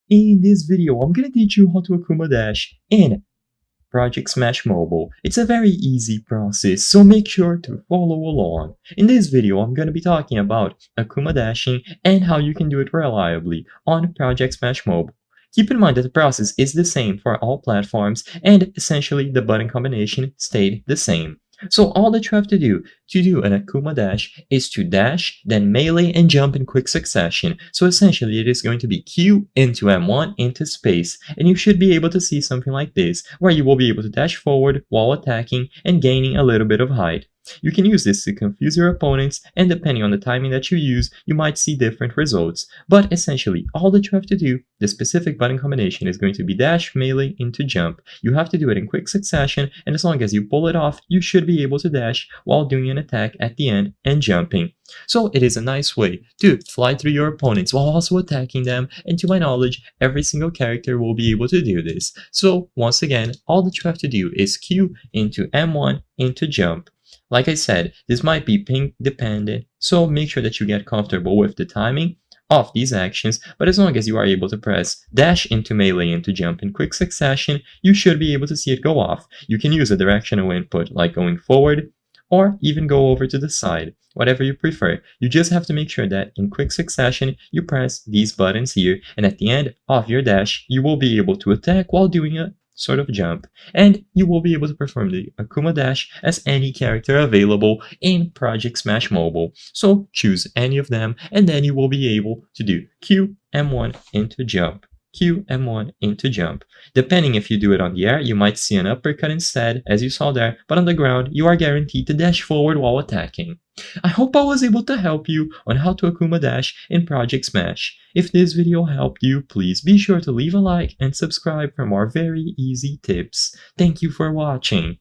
In this video, I'm gonna teach you how to Akuma Dash in Project Smash Mobile. It's a very easy process, so make sure to follow along. In this video, I'm gonna be talking about Akuma Dashing and how you can do it reliably on Project Smash Mobile. Keep in mind that the process is the same for all platforms and essentially the button combination stayed the same. So all that you have to do an Akuma Dash is to dash, then melee and jump in quick succession. So essentially it is going to be Q into M1 into space, and you should be able to see something like this, where you will be able to dash forward while attacking and gaining a little bit of height. You can use this to confuse your opponents, and depending on the timing that you use, you might see different results. But essentially, all that you have to do, the specific button combination is going to be dash, melee, into jump. You have to do it in quick succession, and as long as you pull it off, you should be able to dash while doing an attack at the end and jumping. So it is a nice way to fly through your opponents while also attacking them, and to my knowledge, every single character will be able to do this. So once again, all that you have to do is Q into M1 into jump. Like I said, this might be ping dependent, so make sure that you get comfortable with the timing of these actions, but as long as you are able to press dash into melee into jump in quick succession, you should be able to see it go off. You can use a directional input like going forward, or even go over to the side, whatever you prefer. You just have to make sure that in quick succession you press these buttons here, and at the end of your dash you will be able to attack while doing a sort of jump, and you will be able to perform the Akuma Dash as any character available in Project Smash Mobile. So choose any of them, and then you will be able to do Q, M1 into jump. Q, M1 into jump. Depending if you do it on the air, you might see an uppercut instead, as you saw there, but on the ground, you are guaranteed to dash forward while attacking. I hope I was able to help you on how to Akuma Dash in Project Smash. If this video helped you, please be sure to leave a like and subscribe for more very easy tips. Thank you for watching.